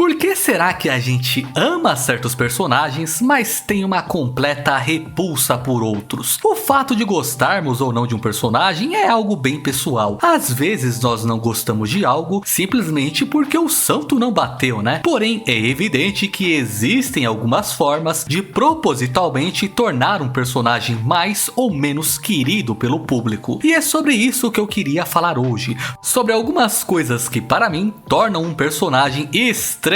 Por que será que a gente ama certos personagens, mas tem uma completa repulsa por outros? O fato de gostarmos ou não de um personagem é algo bem pessoal. Às vezes nós não gostamos de algo simplesmente porque o santo não bateu, né? Porém, é evidente que existem algumas formas de propositalmente tornar um personagem mais ou menos querido pelo público. E é sobre isso que eu queria falar hoje. Sobre algumas coisas que para mim tornam um personagem extremamente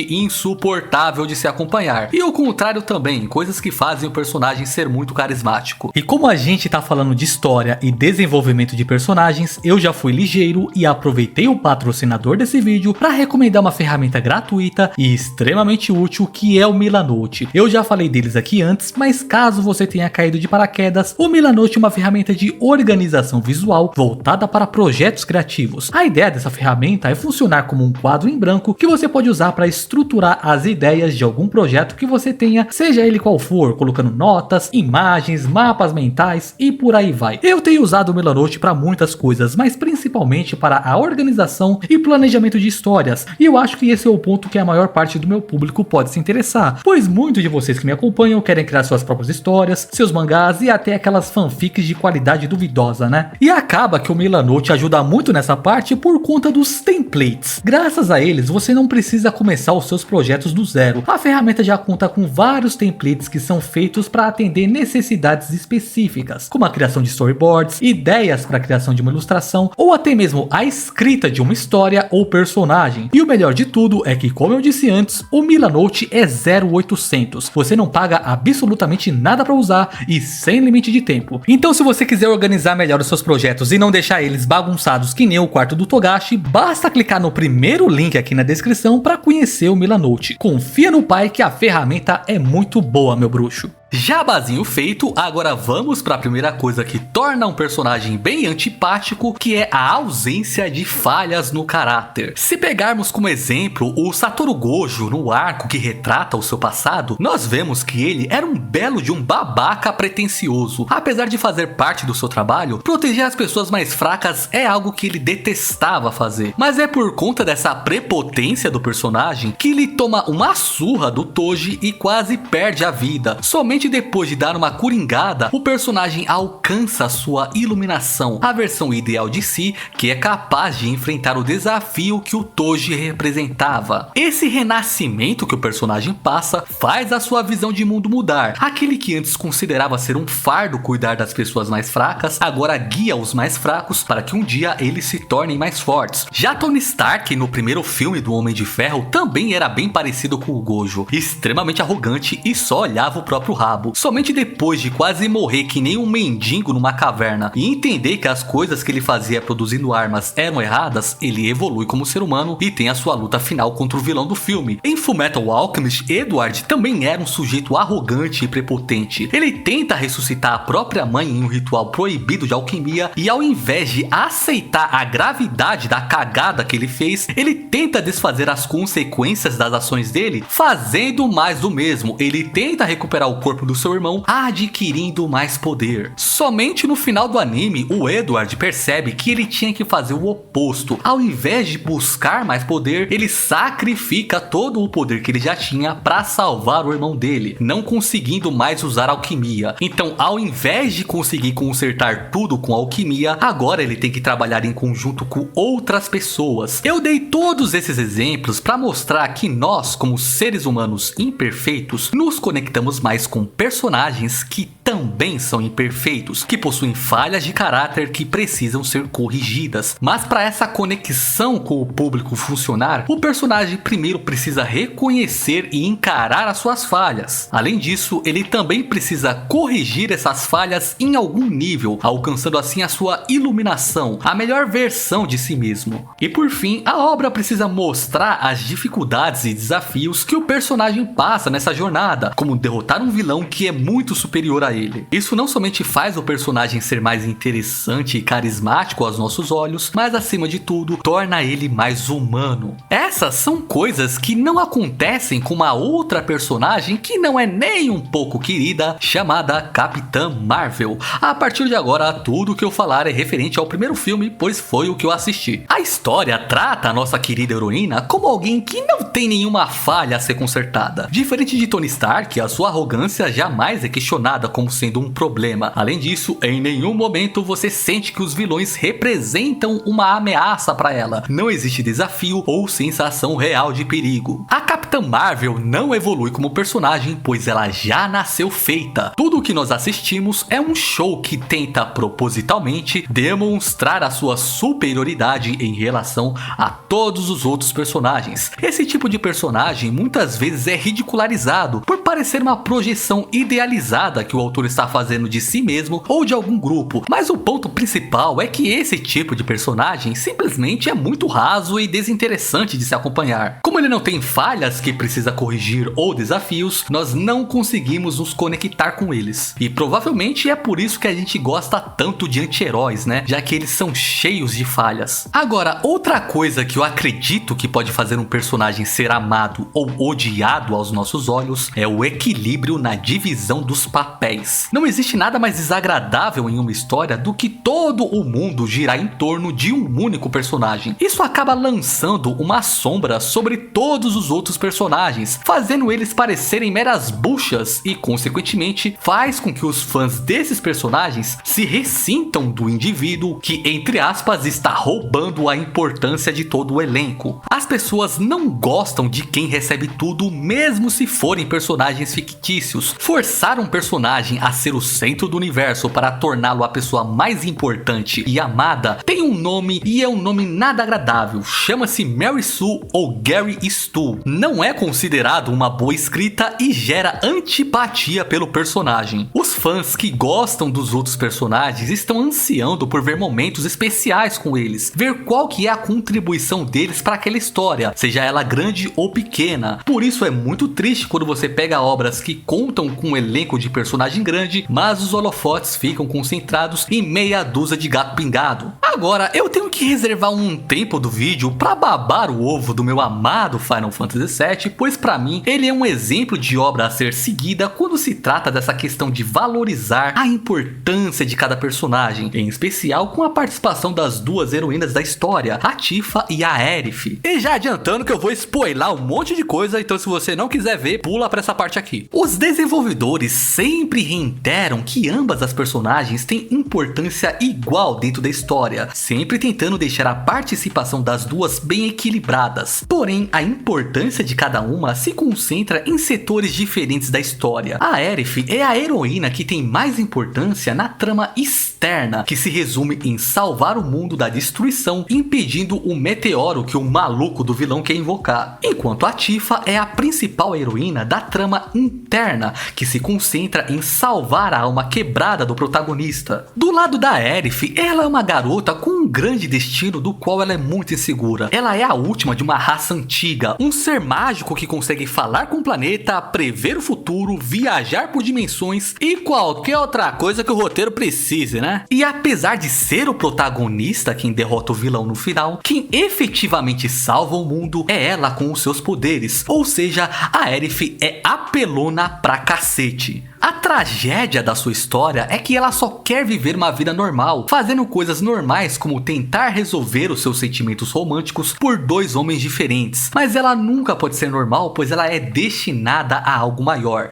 insuportável de se acompanhar. E o contrário também, coisas que fazem o personagem ser muito carismático. E como a gente tá falando de história e desenvolvimento de personagens, eu já fui ligeiro e aproveitei o patrocinador desse vídeo para recomendar uma ferramenta gratuita e extremamente útil que é o Milanote. Eu já falei deles aqui antes, mas caso você tenha caído de paraquedas, o Milanote é uma ferramenta de organização visual voltada para projetos criativos. A ideia dessa ferramenta é funcionar como um quadro em branco que você pode usar para estruturar as ideias de algum projeto que você tenha, seja ele qual for, colocando notas, imagens, mapas mentais e por aí vai. Eu tenho usado o Milanote para muitas coisas, mas principalmente para a organização e planejamento de histórias, e eu acho que esse é o ponto que a maior parte do meu público pode se interessar, pois muitos de vocês que me acompanham querem criar suas próprias histórias, seus mangás e até aquelas fanfics de qualidade duvidosa, né? E acaba que o Milanote ajuda muito nessa parte por conta dos templates. Graças a eles, você não precisa começar os seus projetos do zero. A ferramenta já conta com vários templates que são feitos para atender necessidades específicas, como a criação de storyboards, ideias para a criação de uma ilustração, ou até mesmo a escrita de uma história ou personagem. E o melhor de tudo é que, como eu disse antes, o Milanote é 0800. Você não paga absolutamente nada para usar e sem limite de tempo. Então, se você quiser organizar melhor os seus projetos e não deixar eles bagunçados que nem o quarto do Togashi, basta clicar no primeiro link aqui na descrição para conhecer o Milanote. Confia no pai que a ferramenta é muito boa, meu bruxo. Jabazinho feito, agora vamos para a primeira coisa que torna um personagem bem antipático, que é a ausência de falhas no caráter. Se pegarmos como exemplo o Satoru Gojo no arco que retrata o seu passado, nós vemos que ele era um belo de um babaca pretensioso. Apesar de fazer parte do seu trabalho, proteger as pessoas mais fracas é algo que ele detestava fazer. Mas é por conta dessa prepotência do personagem que ele toma uma surra do Toji e quase perde a vida. Somente depois de dar uma coringada, o personagem alcança sua iluminação, a versão ideal de si, que é capaz de enfrentar o desafio que o Toji representava. Esse renascimento que o personagem passa faz a sua visão de mundo mudar. Aquele que antes considerava ser um fardo cuidar das pessoas mais fracas, agora guia os mais fracos para que um dia eles se tornem mais fortes. Já Tony Stark, no primeiro filme do Homem de Ferro, também era bem parecido com o Gojo, extremamente arrogante e só olhava o próprio rabo. Somente depois de quase morrer que nem um mendigo numa caverna e entender que as coisas que ele fazia produzindo armas eram erradas, ele evolui como ser humano e tem a sua luta final contra o vilão do filme. Em Fullmetal Alchemist, Edward também era um sujeito arrogante e prepotente. Ele tenta ressuscitar a própria mãe em um ritual proibido de alquimia e, ao invés de aceitar a gravidade da cagada que ele fez, ele tenta desfazer as consequências das ações dele, fazendo mais do mesmo. Ele tenta recuperar o corpo do seu irmão, adquirindo mais poder. Somente no final do anime, o Edward percebe que ele tinha que fazer o oposto. Ao invés de buscar mais poder, ele sacrifica todo o poder que ele já tinha para salvar o irmão dele, não conseguindo mais usar alquimia. Então, ao invés de conseguir consertar tudo com alquimia, agora ele tem que trabalhar em conjunto com outras pessoas. Eu dei todos esses exemplos para mostrar que nós, como seres humanos imperfeitos, nos conectamos mais com personagens que também são imperfeitos, que possuem falhas de caráter que precisam ser corrigidas. Mas para essa conexão com o público funcionar, o personagem primeiro precisa reconhecer e encarar as suas falhas. Além disso, ele também precisa corrigir essas falhas em algum nível, alcançando assim a sua iluminação, a melhor versão de si mesmo. E por fim, a obra precisa mostrar as dificuldades e desafios que o personagem passa nessa jornada, como derrotar um vilão vilão que é muito superior a ele. Isso não somente faz o personagem ser mais interessante e carismático aos nossos olhos, mas acima de tudo, torna ele mais humano. Essas são coisas que não acontecem com uma outra personagem que não é nem um pouco querida, chamada Capitã Marvel. A partir de agora, tudo que eu falar é referente ao primeiro filme, pois foi o que eu assisti. A história trata a nossa querida heroína como alguém que não tem nenhuma falha a ser consertada. Diferente de Tony Stark, a sua arrogância jamais é questionada como sendo um problema. Além disso, em nenhum momento você sente que os vilões representam uma ameaça para ela. Não existe desafio ou sensação real de perigo. A Capitã Marvel não evolui como personagem, pois ela já nasceu feita. Tudo o que nós assistimos é um show que tenta propositalmente demonstrar a sua superioridade em relação a todos os outros personagens. Esse tipo de personagem muitas vezes é ridicularizado por parecer uma projeção idealizada que o autor está fazendo de si mesmo ou de algum grupo, mas o ponto principal é que esse tipo de personagem simplesmente é muito raso e desinteressante de se acompanhar. Como ele não tem falhas que precisa corrigir ou desafios, nós não conseguimos nos conectar com eles. E provavelmente é por isso que a gente gosta tanto de anti-heróis, né? Já que eles são cheios de falhas. Agora, outra coisa que eu acredito que pode fazer um personagem ser amado ou odiado aos nossos olhos é o equilíbrio na divisão dos papéis. Não existe nada mais desagradável em uma história do que todo o mundo girar em torno de um único personagem. Isso acaba lançando uma sombra sobre todos os outros personagens, fazendo eles parecerem meras buchas e, consequentemente, faz com que os fãs desses personagens se ressintam do indivíduo que, entre aspas, está roubando a importância de todo o elenco. As pessoas não gostam de quem recebe tudo, mesmo se forem personagens fictícios. Forçar um personagem a ser o centro do universo para torná-lo a pessoa mais importante e amada tem um nome e é um nome nada agradável. Chama-se Mary Sue ou Gary Stu. Não é considerado uma boa escrita e gera antipatia pelo personagem. Os fãs que gostam dos outros personagens estão ansiando por ver momentos especiais com eles, ver qual que é a contribuição deles para aquela história, seja ela grande ou pequena. Por isso é muito triste quando você pega obras que contam com um elenco de personagem grande, mas os holofotes ficam concentrados em meia dúzia de gato pingado. Agora, eu tenho que reservar um tempo do vídeo para babar o ovo do meu amado Final Fantasy VII, pois para mim ele é um exemplo de obra a ser seguida quando se trata dessa questão de valorizar a importância de cada personagem, em especial com a participação das duas heroínas da história, a Tifa e a Aerith. E já adiantando que eu vou spoiler um monte de coisa, então se você não quiser ver, pula para essa parte aqui. Os desenvolvedores sempre reiteram que ambas as personagens têm importância igual dentro da história, sempre tentando deixar a participação das duas bem equilibradas. Porém, a importância de cada uma se concentra em setores diferentes da história. A Aerith é a heroína que tem mais importância na trama externa, que se resume em salvar o mundo da destruição, impedindo o meteoro que o maluco do vilão quer invocar. Enquanto a Tifa é a principal heroína da trama interna, que se concentra em salvar a alma quebrada do protagonista. Do lado da Aerith, ela é uma garota com um grande destino do qual ela é muito insegura. Ela é a última de uma raça antiga, um ser mágico que consegue falar com o planeta, prever o futuro, viajar por dimensões e qualquer outra coisa que o roteiro precise, né? E apesar de ser o protagonista quem derrota o vilão no final, quem efetivamente salva o mundo é ela com os seus poderes, ou seja, a Aerith é apelona pra cacete. A tragédia da sua história é que ela só quer viver uma vida normal, fazendo coisas normais como tentar resolver os seus sentimentos românticos por dois homens diferentes. Mas ela nunca pode ser normal, pois ela é destinada a algo maior.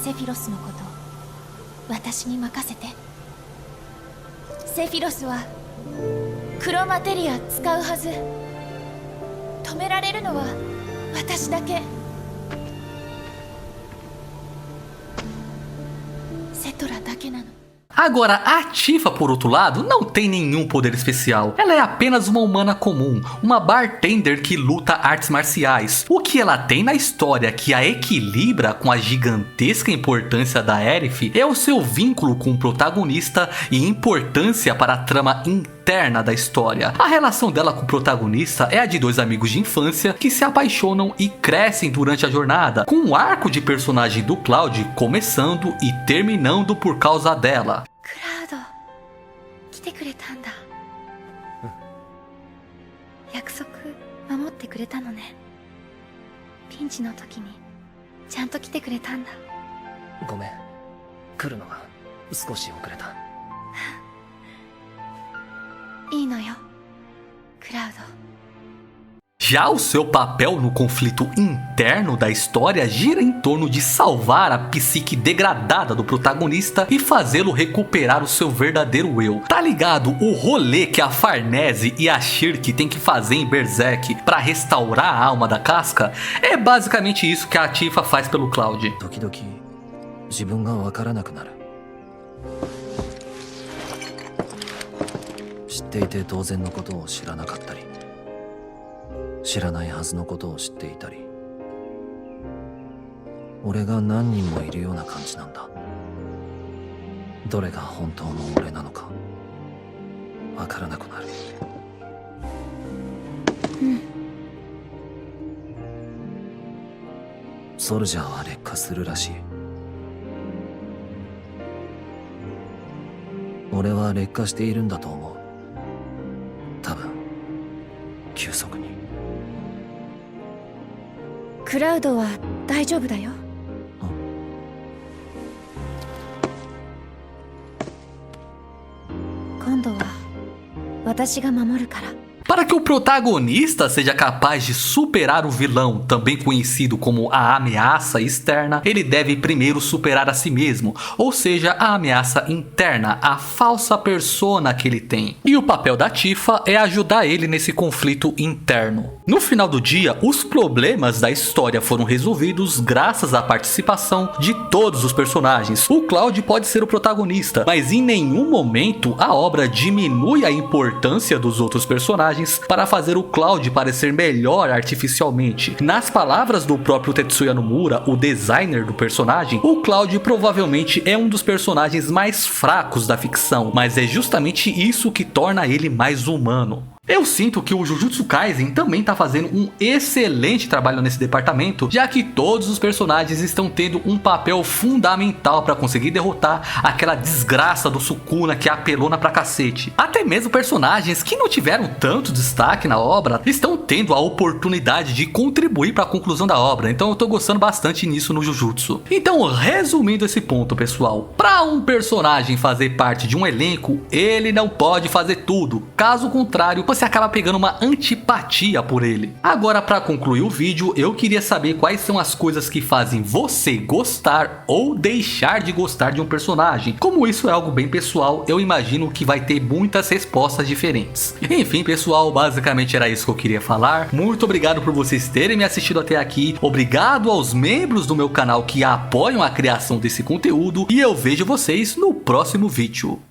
Sephiroth no koto, watashi ni makasete. Sephiroth wa kuro materia tsukau hazu. Tomerareru no wa watashi dake. Agora, a Tifa, por outro lado, não tem nenhum poder especial. Ela é apenas uma humana comum, uma bartender que luta artes marciais. O que ela tem na história que a equilibra com a gigantesca importância da Aerith é o seu vínculo com o protagonista e importância para a trama interna interna da história. A relação dela com o protagonista é a de dois amigos de infância que se apaixonam e crescem durante a jornada, com um arco de personagem do Cloud começando e terminando por causa dela. Cloud, 来てくれたんだ。約束守ってくれたのね。ピンチの時にちゃんと来てくれたんだ。ごめん、来るのが少し遅れた。いいのよ、クラウド。 Já o seu papel no conflito interno da história gira em torno de salvar a psique degradada do protagonista e fazê-lo recuperar o seu verdadeiro eu. Tá ligado o rolê que a Farnese e a Shirk têm que fazer em Berserk para restaurar a alma da casca? É basicamente isso que a Tifa faz pelo Cloud. 時々自分がわからなくなる。知っていて当然のことを知らなかったり、知らないはずのことを知っていたり、俺が何人もいるような感じなんだ。どれが本当の俺なのかわからなくなる。ソルジャーは劣化するらしい。俺は劣化しているんだと思う。多分急速に。クラウドは大丈夫だよ。今度は私が守るから。 Para que o protagonista seja capaz de superar o vilão, também conhecido como a ameaça externa, ele deve primeiro superar a si mesmo, ou seja, a ameaça interna, a falsa persona que ele tem. E o papel da Tifa é ajudar ele nesse conflito interno. No final do dia, os problemas da história foram resolvidos graças à participação de todos os personagens. O Cloud pode ser o protagonista, mas em nenhum momento a obra diminui a importância dos outros personagens para fazer o Cloud parecer melhor artificialmente. Nas palavras do próprio Tetsuya Nomura, o designer do personagem, o Cloud provavelmente é um dos personagens mais fracos da ficção, mas é justamente isso que torna ele mais humano. Eu sinto que o Jujutsu Kaisen também está fazendo um excelente trabalho nesse departamento, já que todos os personagens estão tendo um papel fundamental para conseguir derrotar aquela desgraça do Sukuna que é apelona pra cacete. Até mesmo personagens que não tiveram tanto destaque na obra estão tendo a oportunidade de contribuir para a conclusão da obra, então eu tô gostando bastante nisso no Jujutsu. Então, resumindo esse ponto, pessoal, para um personagem fazer parte de um elenco, ele não pode fazer tudo, caso contrário, você acaba pegando uma antipatia por ele. Agora, para concluir o vídeo, eu queria saber quais são as coisas que fazem você gostar ou deixar de gostar de um personagem. Como isso é algo bem pessoal, eu imagino que vai ter muitas respostas diferentes. Enfim, pessoal, basicamente era isso que eu queria falar. Muito obrigado por vocês terem me assistido até aqui. Obrigado aos membros do meu canal que apoiam a criação desse conteúdo. E eu vejo vocês no próximo vídeo.